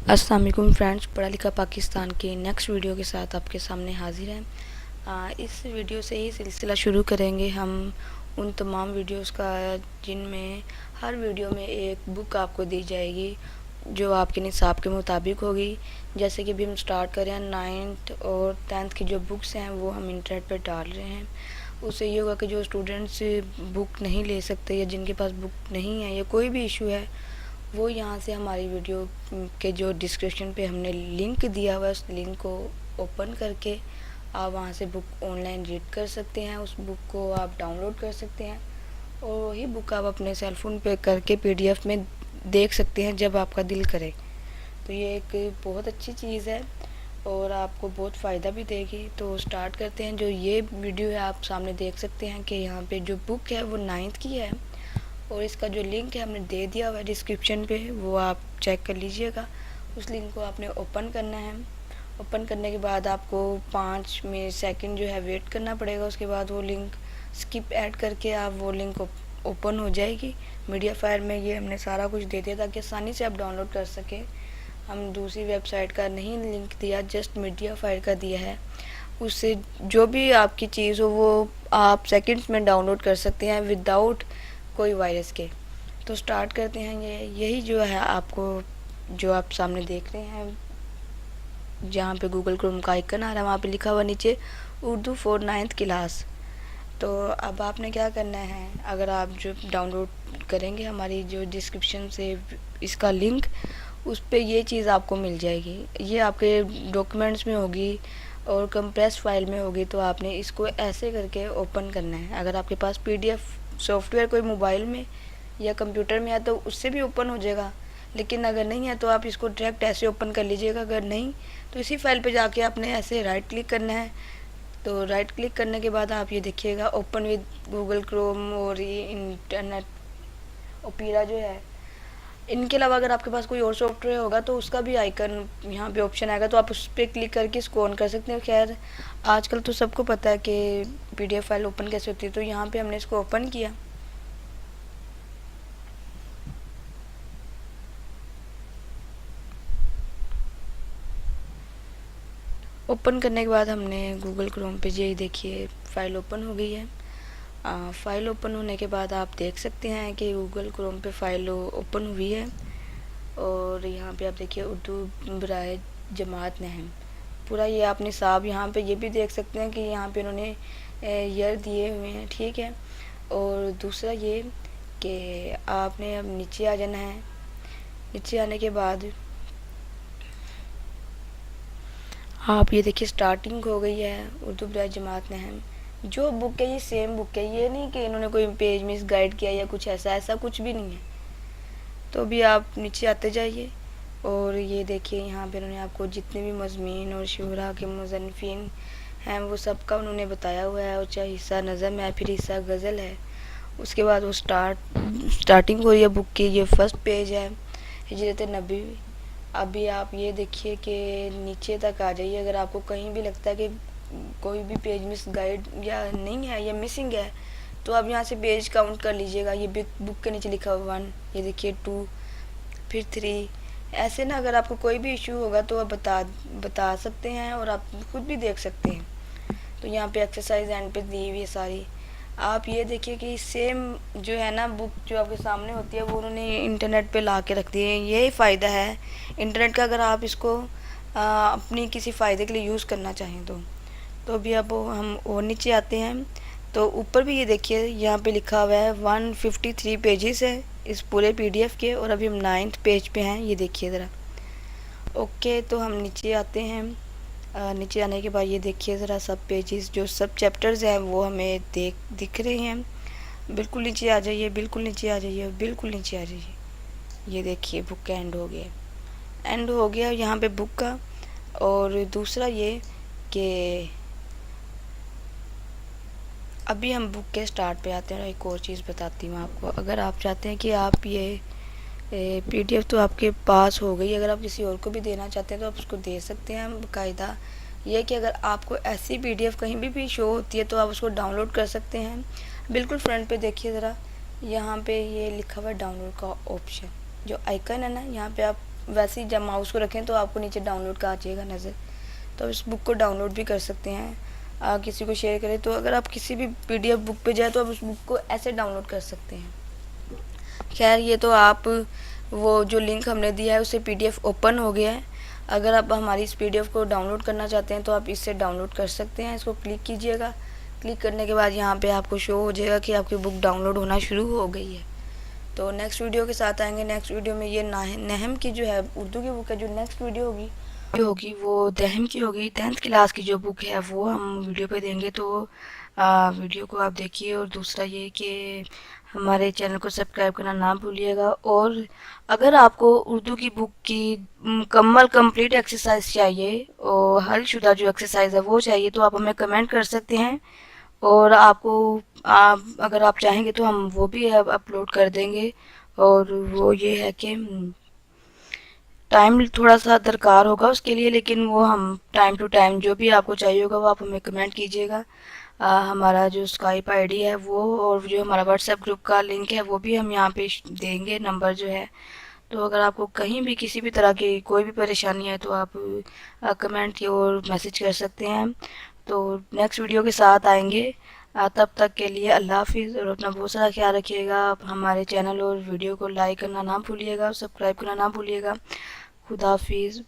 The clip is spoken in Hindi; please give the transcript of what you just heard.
अस्सलाम वालेकुम फ्रेंड्स, पढ़ा लिखा पाकिस्तान के नेक्स्ट वीडियो के साथ आपके सामने हाजिर हैं। इस वीडियो से ही सिलसिला शुरू करेंगे हम उन तमाम वीडियोस का जिनमें हर वीडियो में एक बुक आपको दी जाएगी जो आपके निसाब के मुताबिक होगी। जैसे कि अभी हम स्टार्ट करें, 9th और 10th की जो बुक्स हैं वो हम इंटरनेट पर डाल रहे हैं। उससे ये होगा कि जो स्टूडेंट्स बुक नहीं ले सकते या जिनके पास बुक नहीं है या कोई भी इशू है, वो यहाँ से हमारी वीडियो के जो डिस्क्रिप्शन पे हमने लिंक दिया हुआ है उस लिंक को ओपन करके आप वहाँ से बुक ऑनलाइन रीड कर सकते हैं। उस बुक को आप डाउनलोड कर सकते हैं और वही बुक आप अपने सेलफोन पे करके पीडीएफ में देख सकते हैं जब आपका दिल करे। तो ये एक बहुत अच्छी चीज़ है और आपको बहुत फ़ायदा भी देगी। तो स्टार्ट करते हैं। जो ये वीडियो है आप सामने देख सकते हैं कि यहाँ पे जो बुक है वो 9th की है और इसका जो लिंक है हमने दे दिया हुआ है डिस्क्रिप्शन पे, वो आप चेक कर लीजिएगा। उस लिंक को आपने ओपन करना है। ओपन करने के बाद आपको 5 में सेकंड जो है वेट करना पड़ेगा। उसके बाद वो लिंक स्किप ऐड करके आप वो लिंक ओपन हो जाएगी। मीडिया फायर में ये हमने सारा कुछ दे दिया ताकि आसानी से आप डाउनलोड कर सकें। हम दूसरी वेबसाइट का नहीं लिंक दिया, जस्ट मीडिया फायर का दिया है। उससे जो भी आपकी चीज़ हो वो आप सेकंड्स में डाउनलोड कर सकते हैं विदाउट कोई वायरस के। तो स्टार्ट करते हैं। यही जो है आपको जो आप सामने देख रहे हैं, जहाँ पे गूगल क्रोम का आइकन आ रहा है वहाँ पे लिखा हुआ नीचे उर्दू फॉर 9th क्लास। तो अब आपने क्या करना है, अगर आप जो डाउनलोड करेंगे हमारी जो डिस्क्रिप्शन से इसका लिंक, उस पर ये चीज़ आपको मिल जाएगी। ये आपके डॉक्यूमेंट्स में होगी और कंप्रेस फाइल में होगी। तो आपने इसको ऐसे करके ओपन करना है। अगर आपके पास पीडीएफ सॉफ्टवेयर कोई मोबाइल में या कंप्यूटर में है तो उससे भी ओपन हो जाएगा, लेकिन अगर नहीं है तो आप इसको डायरेक्ट ऐसे ओपन कर लीजिएगा। अगर नहीं तो इसी फाइल पे जाके आपने ऐसे राइट क्लिक करना है। तो राइट क्लिक करने के बाद आप ये देखिएगा ओपन विद गूगल क्रोम और ये इंटरनेट ओपेरा जो है। इनके अलावा अगर आपके पास कोई और सॉफ्टवेयर होगा तो उसका भी आइकन यहाँ पे ऑप्शन आएगा, तो आप उस पर क्लिक करके इसको ऑन कर सकते हैं। खैर आजकल तो सबको पता है कि पीडीएफ फाइल ओपन कैसे होती है। तो यहाँ पे हमने इसको ओपन किया। ओपन करने के बाद हमने गूगल क्रोम पे ये देखिए फ़ाइल ओपन हो गई है। फ़ाइल ओपन होने के बाद आप देख सकते हैं कि गूगल क्रोम पे फ़ाइल ओपन हुई है और यहाँ पे आप देखिए उर्दू बराए जमात नहम पूरा ये आपने साहब यहाँ पे ये भी देख सकते हैं कि यहाँ पे उन्होंने ईयर दिए हुए हैं, ठीक है। और दूसरा ये कि आपने अब नीचे आ जाना है। नीचे आने के बाद आप ये देखिए स्टार्टिंग हो गई है उर्दू बराए जमात नहम। जो बुक है ये सेम बुक है, ये नहीं कि इन्होंने कोई पेज मिस गाइड किया या कुछ ऐसा कुछ भी नहीं है। तो अभी आप नीचे आते जाइए और ये देखिए यहाँ पे उन्होंने आपको जितने भी मज़मीन और शुरा के मुज़न्निफ़ीन हैं वो सब का उन्होंने बताया हुआ है, और चाहे हिस्सा नज़म है फिर हिस्सा गज़ल है। उसके बाद वो स्टार्टिंग हो रही है बुक की। ये फर्स्ट पेज है हिजरत नबी। अभी आप ये देखिए कि नीचे तक आ जाइए। अगर आपको कहीं भी लगता है कि कोई भी पेज मिस गाइड या नहीं है या मिसिंग है तो आप यहाँ से पेज काउंट कर लीजिएगा। ये बुक के नीचे लिखा हुआ 1, ये देखिए 2, फिर 3। ऐसे ना अगर आपको कोई भी इशू होगा तो आप बता सकते हैं और आप खुद भी देख सकते हैं। तो यहाँ पे एक्सरसाइज एंड पे दी हुई है सारी। आप ये देखिए कि सेम जो है ना बुक जो आपके सामने होती है वो उन्होंने इंटरनेट पे ला के रख दी है। यही फ़ायदा है इंटरनेट का, अगर आप इसको अपनी किसी फ़ायदे के लिए यूज़ करना चाहें तो अभी अब हम और नीचे आते हैं। तो ऊपर भी ये देखिए यहाँ पे लिखा हुआ है 153 पेजेस है इस पूरे पीडीएफ के, और अभी हम 9th पेज पे हैं। ये देखिए ज़रा। ओके, तो हम नीचे आते हैं। नीचे आने के बाद ये देखिए ज़रा सब पेजेस जो सब चैप्टर्स हैं वो हमें दिख रहे हैं। बिल्कुल नीचे आ जाइए, बिल्कुल नीचे आ जाइए, बिल्कुल नीचे आ जाइए। ये देखिए बुक का एंड हो गया यहाँ पे बुक का। और दूसरा ये कि अभी हम बुक के स्टार्ट पे आते हैं। एक और चीज़ बताती हूँ आपको। अगर आप चाहते हैं कि आप ये पीडीएफ तो आपके पास हो गई, अगर आप किसी और को भी देना चाहते हैं तो आप उसको दे सकते हैं बाकायदा। ये कि अगर आपको ऐसी पीडीएफ कहीं भी शो होती है तो आप उसको डाउनलोड कर सकते हैं। बिल्कुल फ्रंट पे देखिए ज़रा, यहाँ पे ये लिखा हुआ है डाउनलोड का ऑप्शन, जो आइकन है ना, यहाँ पे आप वैसे ही जब माउस को रखें तो आपको नीचे डाउनलोड का आ जाएगा नज़र। तो आप इस बुक को डाउनलोड भी कर सकते हैं। किसी को शेयर करें तो अगर आप किसी भी PDF बुक पे जाए तो आप उस बुक को ऐसे डाउनलोड कर सकते हैं। खैर ये तो आप वो जो लिंक हमने दिया है उससे PDF ओपन हो गया है। अगर आप हमारी इस PDF को डाउनलोड करना चाहते हैं तो आप इससे डाउनलोड कर सकते हैं। इसको क्लिक कीजिएगा। क्लिक करने के बाद यहाँ पे आपको शो हो जाएगा कि आपकी बुक डाउनलोड होना शुरू हो गई है। तो नेक्स्ट वीडियो के साथ आएंगे। नेक्स्ट वीडियो में ये नहम की जो है उर्दू की बुक है, जो नेक्स्ट वीडियो होगी वो दहम की होगी। 10th क्लास की जो बुक है वो हम वीडियो पे देंगे। तो वीडियो को आप देखिए। और दूसरा ये कि हमारे चैनल को सब्सक्राइब करना ना भूलिएगा। और अगर आपको उर्दू की बुक की मुकम्मल कंप्लीट एक्सरसाइज चाहिए और हलशुदा जो एक्सरसाइज है वो चाहिए तो आप हमें कमेंट कर सकते हैं। और अगर आप चाहेंगे तो हम वो भी अपलोड कर देंगे। और वो ये है कि टाइम थोड़ा सा दरकार होगा उसके लिए, लेकिन वो हम टाइम टू टाइम जो भी आपको चाहिए होगा वो आप हमें कमेंट कीजिएगा। हमारा जो स्काइप आईडी है वो और जो हमारा व्हाट्सएप ग्रुप का लिंक है वो भी हम यहाँ पे देंगे, नंबर जो है। तो अगर आपको कहीं भी किसी भी तरह की कोई भी परेशानी है तो आप कमेंट और मैसेज कर सकते हैं। तो नेक्स्ट वीडियो के साथ आएंगे। तब तक के लिए अल्लाह हाफिज़ और अपना बहुत सारा ख्याल रखिएगा। आप हमारे चैनल और वीडियो को लाइक करना ना भूलिएगा और सब्सक्राइब करना ना भूलिएगा। खुदा हाफिज़।